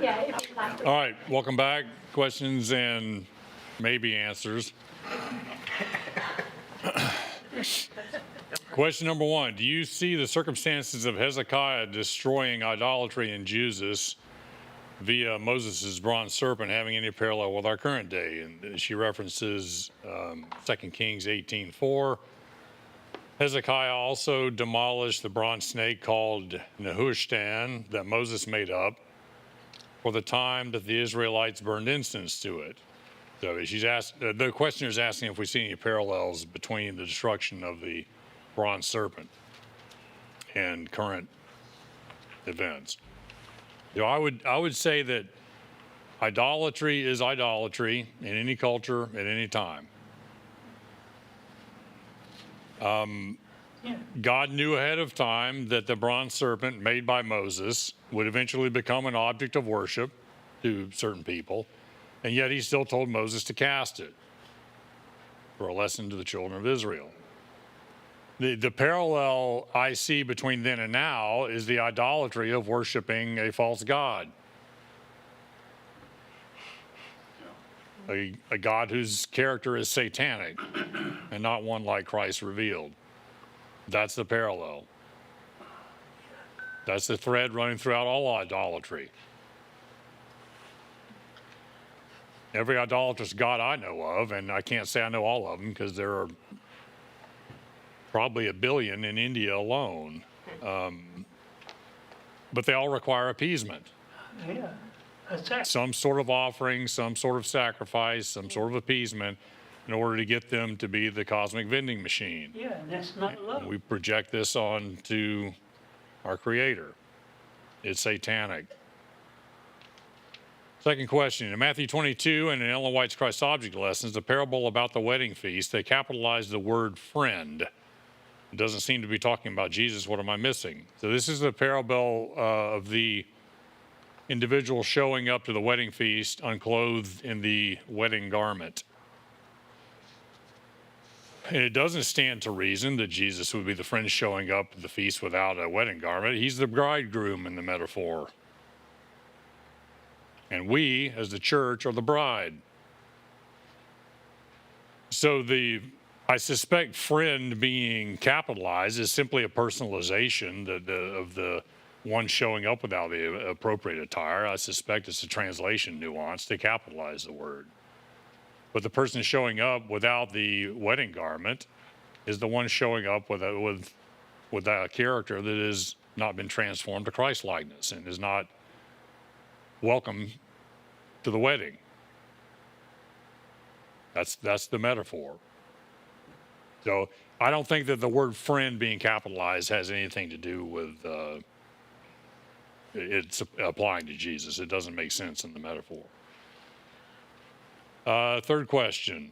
Yeah, if you'd like to. All right, welcome back. Questions and maybe answers. Question number one, do you see the circumstances of Hezekiah destroying idolatry in Jesus via Moses' bronze serpent having any parallel with our current day? And she references 2 Kings 18:4. Hezekiah also demolished the bronze snake called Nehushtan that Moses made up for the time that the Israelites burned incense to it. So the questioner is asking if we see any parallels between the destruction of the bronze serpent and current events. You know, I would say that idolatry is idolatry in any culture at any time. God knew ahead of time that the bronze serpent made by Moses would eventually become an object of worship to certain people, and yet he still told Moses to cast it for a lesson to the children of Israel. The parallel I see between then and now is the idolatry of worshiping a false god. A God whose character is satanic and not one like Christ revealed. That's the parallel. That's the thread running throughout all idolatry. Every idolatrous god I know of, and I can't say I know all of them because there are probably 1 billion in India alone, but they all require appeasement. Yeah, exactly. Some sort of offering, some sort of sacrifice, some sort of appeasement in order to get them to be the cosmic vending machine. Yeah, and that's not love. And we project this on to our Creator. It's satanic. Second question, in Matthew 22 and in Ellen White's Christ Object Lessons, the parable about the wedding feast, they capitalized the word friend. It doesn't seem to be talking about Jesus. What am I missing? So this is the parable of the individual showing up to the wedding feast unclothed in the wedding garment. And it doesn't stand to reason that Jesus would be the friend showing up at the feast without a wedding garment. He's the bridegroom in the metaphor. And we, as the church, are the bride. So I suspect friend being capitalized is simply a personalization of the one showing up without the appropriate attire. I suspect it's a translation nuance to capitalize the word. But the person showing up without the wedding garment is the one showing up with a character that has not been transformed to Christ-likeness and is not welcome to the wedding. That's the metaphor. So I don't think that the word friend being capitalized has anything to do with it's applying to Jesus. It doesn't make sense in the metaphor. Third question.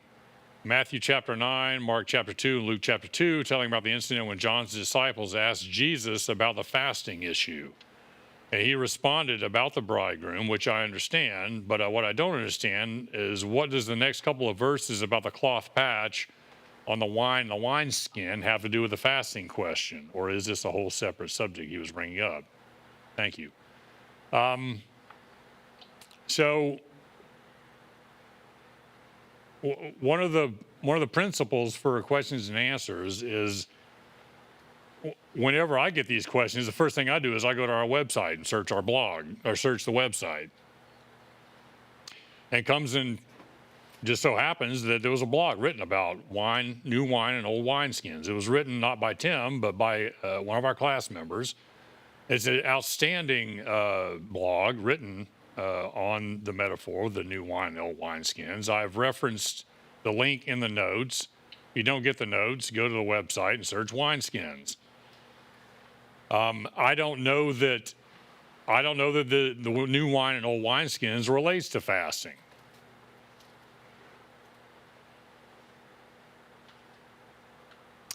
Matthew chapter 9, Mark chapter 2, and Luke chapter 2, telling about the incident when John's disciples asked Jesus about the fasting issue. And he responded about the bridegroom, which I understand, but what I don't understand is what does the next couple of verses about the cloth patch on the wineskin have to do with the fasting question? Or is this a whole separate subject he was bringing up? Thank you. So one of the principles for questions and answers is whenever I get these questions, the first thing I do is I go to our website and search our blog or search the website. And it comes in, just so happens that there was a blog written about wine, new wine and old wineskins. It was written not by Tim, but by one of our class members. It's an outstanding blog written on the metaphor of the new wine and old wineskins. I've referenced the link in the notes. If you don't get the notes, go to the website and search wineskins. I don't know that the new wine and old wineskins relates to fasting.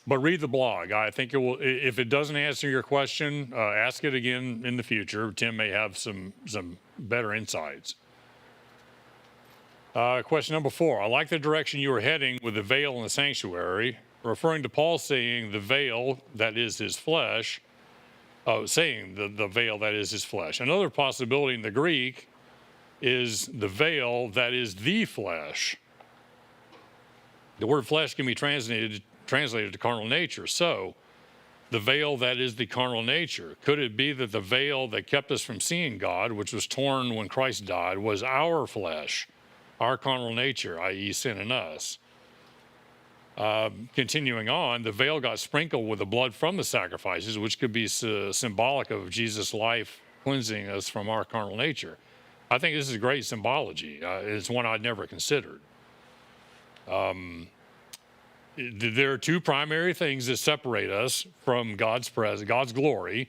But read the blog. I think it will. If it doesn't answer your question, ask it again in the future. Tim may have some better insights. Question number 4. I like the direction you were heading with the veil in the sanctuary, referring to Paul saying the veil, that is his flesh, saying the veil that is his flesh. Another possibility in the Greek is the veil that is the flesh. The word flesh can be translated to carnal nature. So the veil that is the carnal nature. Could it be that the veil that kept us from seeing God, which was torn when Christ died, was our flesh, our carnal nature, i.e. sin in us? Continuing on, the veil got sprinkled with the blood from the sacrifices, which could be symbolic of Jesus' life cleansing us from our carnal nature. I think this is great symbology. It's one I'd never considered. There are two primary things that separate us from God's presence, God's glory,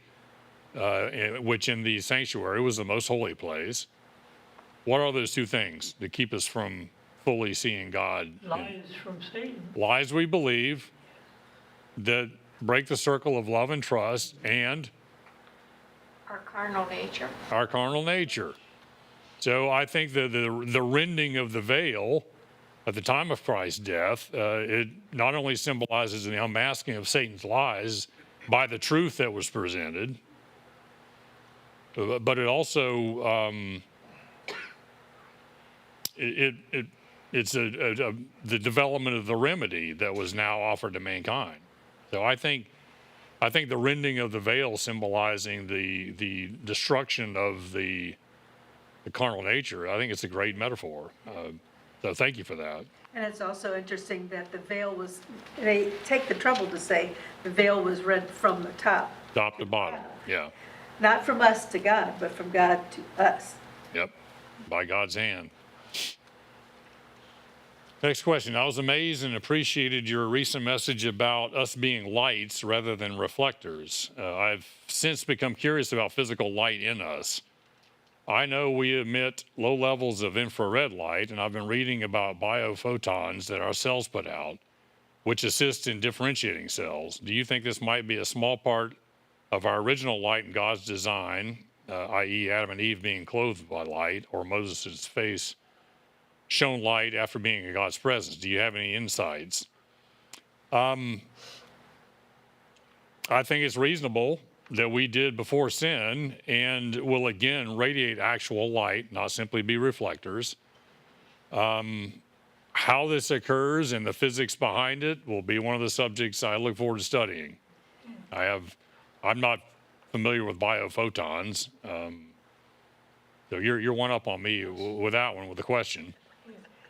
which in the sanctuary was the most holy place. What are those two things that keep us from fully seeing God? Lies from Satan. Lies we believe that break the circle of love and trust, and Our carnal nature. our carnal nature. So I think that the rending of the veil at the time of Christ's death, it not only symbolizes the unmasking of Satan's lies by the truth that was presented, but it also it's the development of the remedy that was now offered to mankind. So I think the rending of the veil symbolizing the destruction of the carnal nature. I think it's a great metaphor. So thank you for that. And it's also interesting that the veil was, they take the trouble to say the veil was rent from the top. Top to bottom. Yeah. Not from us to God, but from God to us. Yep. By God's hand. Next question. I was amazed and appreciated your recent message about us being lights rather than reflectors. I've since become curious about physical light in us. I know we emit low levels of infrared light, and I've been reading about biophotons that our cells put out, which assist in differentiating cells. Do you think this might be a small part of our original light in God's design, i.e. Adam and Eve being clothed by light, or Moses' face shone light after being in God's presence? Do you have any insights? I think it's reasonable that we did before sin and will again radiate actual light, not simply be reflectors. How this occurs and the physics behind it will be one of the subjects I look forward to studying. I'm not familiar with biophotons, so you're one up on me with that one, with the question.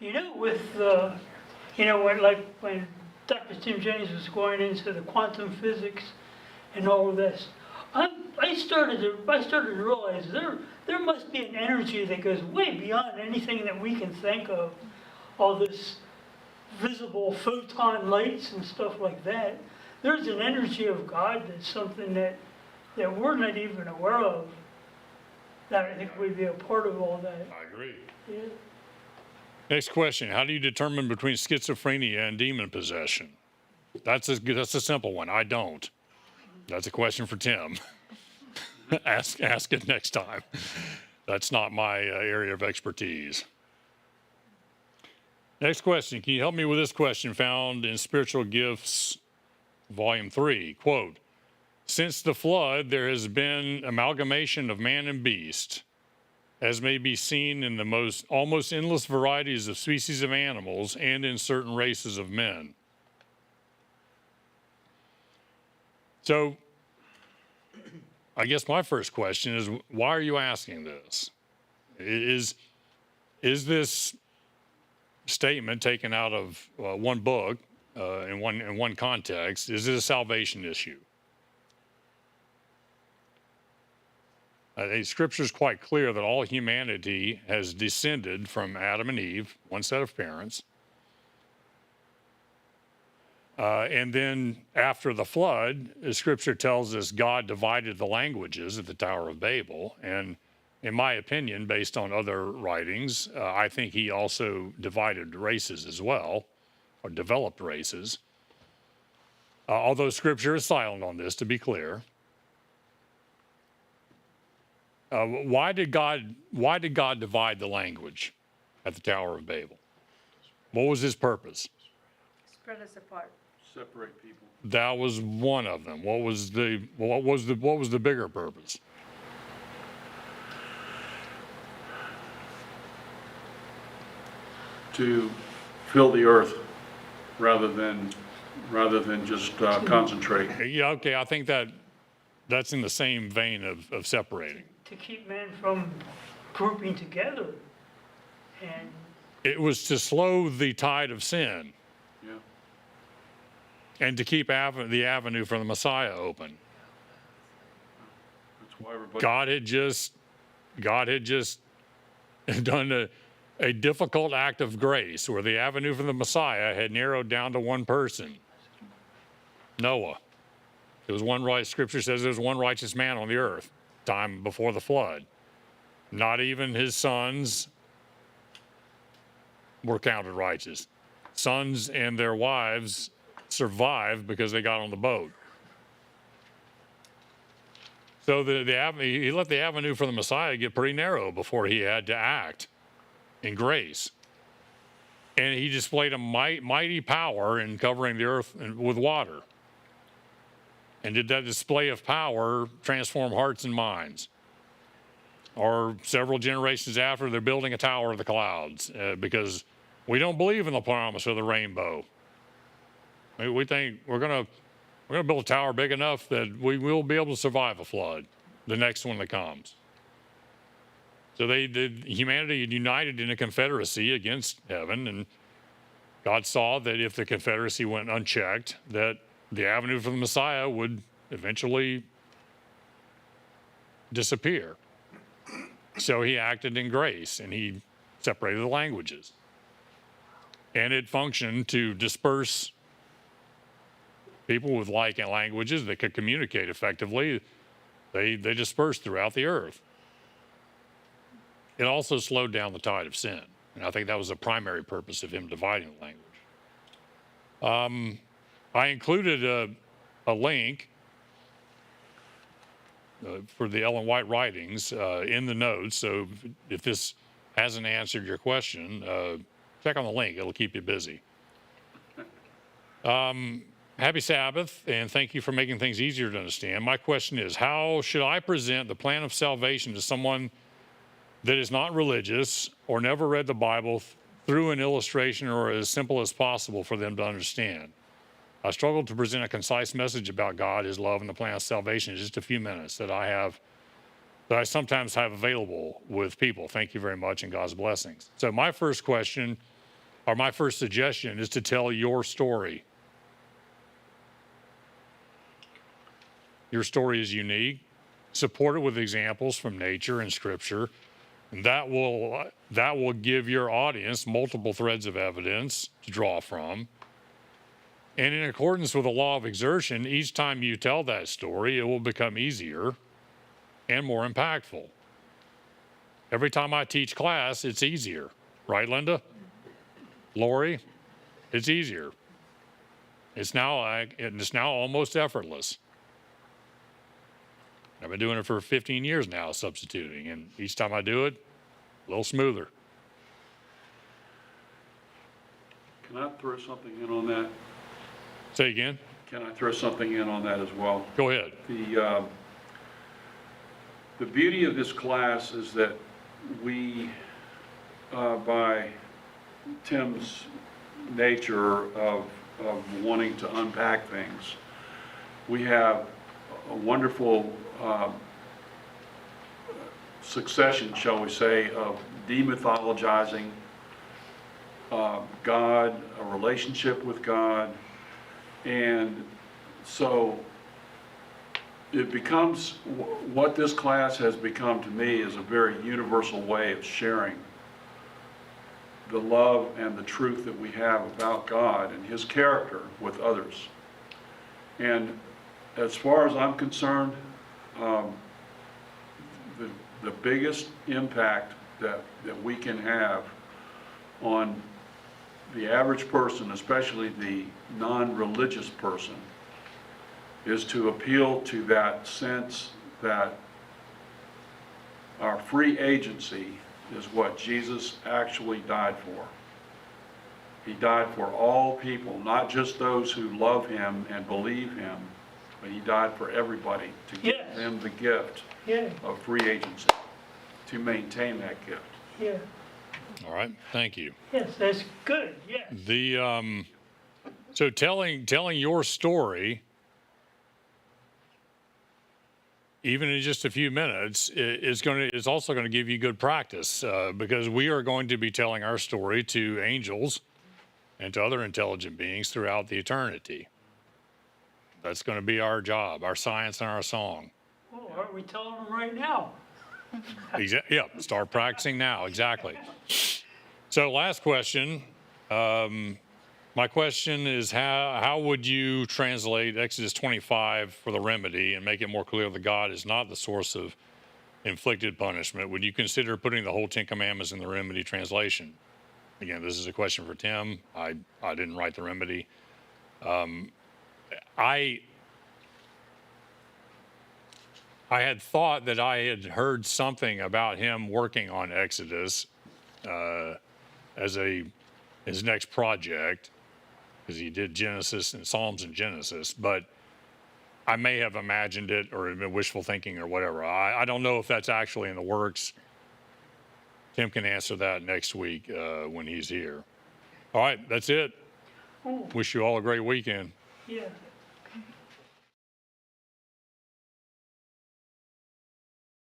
You know, with when Dr. Tim Jennings was going into the quantum physics and all of this, I started to realize there must be an energy that goes way beyond anything that we can think of. All this visible photon lights and stuff like that. There's an energy of God that's something that we're not even aware of. That I think would be a part of all that. I agree. Yeah. Next question. How do you determine between schizophrenia and demon possession? That's a simple one. I don't. That's a question for Tim. Ask it next time. That's not my area of expertise. Next question. Can you help me with this question found in Spiritual Gifts, Volume 3? Quote, since the flood, there has been amalgamation of man and beast, as may be seen in the almost endless varieties of species of animals and in certain races of men. So, I guess my first question is, why are you asking this? Is this statement taken out of one book in one context? Is it a salvation issue? Scripture is quite clear that all humanity has descended from Adam and Eve, one set of parents. And then after the flood, the Scripture tells us God divided the languages at the Tower of Babel. And in my opinion, based on other writings, I think he also divided races as well, or developed races. Although Scripture is silent on this, to be clear. Why did God divide the language at the Tower of Babel? What was his purpose? Spread us apart. Separate people. That was one of them. What was the bigger purpose? To fill the earth rather than just concentrate. Yeah, okay, I think that's in the same vein of separating. To keep men from grouping together. And It was to slow the tide of sin Yeah. and to keep the avenue for the Messiah open. That's why everybody. God had just done a difficult act of grace where the avenue for the Messiah had narrowed down to one person, Noah. There was one right. Scripture says there was one righteous man on the earth, time before the flood. Not even his sons were counted righteous. Sons and their wives survived because they got on the boat. So he let the avenue for the Messiah get pretty narrow before he had to act in grace. And he displayed a mighty power in covering the earth with water. And did that display of power transform hearts and minds? Or several generations after, they're building a tower of the clouds because we don't believe in the promise of the rainbow. We think we're gonna build a tower big enough that we will be able to survive a flood, the next one that comes. So humanity had united in a confederacy against heaven, and God saw that if the confederacy went unchecked, that the avenue for the Messiah would eventually disappear. So he acted in grace, and he separated the languages. And it functioned to disperse people with like languages that could communicate effectively. They dispersed throughout the earth. It also slowed down the tide of sin. And I think that was the primary purpose of him dividing the language. I included a link for the Ellen White writings in the notes. So if this hasn't answered your question, check on the link. It'll keep you busy. Happy Sabbath, and thank you for making things easier to understand. My question is, how should I present the plan of salvation to someone that is not religious or never read the Bible through an illustration or as simple as possible for them to understand? I struggle to present a concise message about God, His love, and the plan of salvation in just a few minutes that I sometimes have available with people. Thank you very much, and God's blessings. So my first question, or my first suggestion, is to tell your story. Your story is unique. Support it with examples from nature and Scripture. And that will give your audience multiple threads of evidence to draw from. And in accordance with the law of exertion, each time you tell that story, it will become easier and more impactful. Every time I teach class, it's easier. Right, Linda? Lori? It's easier. It's now almost effortless. I've been doing it for 15 years now, substituting, and each time I do it, a little smoother. Can I throw something in on that? Say again? Can I throw something in on that as well? Go ahead. The beauty of this class is that we, by Tim's nature of wanting to unpack things, we have a wonderful succession, shall we say, of demythologizing God, a relationship with God. And so it becomes, what this class has become to me is a very universal way of sharing the love and the truth that we have about God and His character with others. And as far as I'm concerned, the biggest impact that we can have on the average person, especially the non-religious person, is to appeal to that sense that our free agency is what Jesus actually died for. He died for all people, not just those who love him and believe him, but he died for everybody to give Yes. them the gift Yeah, of free agency, to maintain that gift. yeah, All right, thank you. yes, that's good, yes. The so telling your story, even in just a few minutes, is also going to give you good practice because we are going to be telling our story to angels and to other intelligent beings throughout the eternity. That's going to be our job, our science and our song. Oh, aren't we telling them right now? Yeah, start practicing now. Exactly. So, last question. My question is how would you translate Exodus 25 for the remedy and make it more clear that God is not the source of inflicted punishment? Would you consider putting the whole Ten Commandments in the remedy translation? Again, this is a question for Tim. I didn't write the remedy. I had thought that I had heard something about him working on Exodus as his next project, because he did Genesis and Psalms and Genesis, but I may have imagined it or been wishful thinking or whatever. I don't know if that's actually in the works. Tim can answer that next week when he's here. All right, that's it. Oh, Wish you all a great weekend. yeah,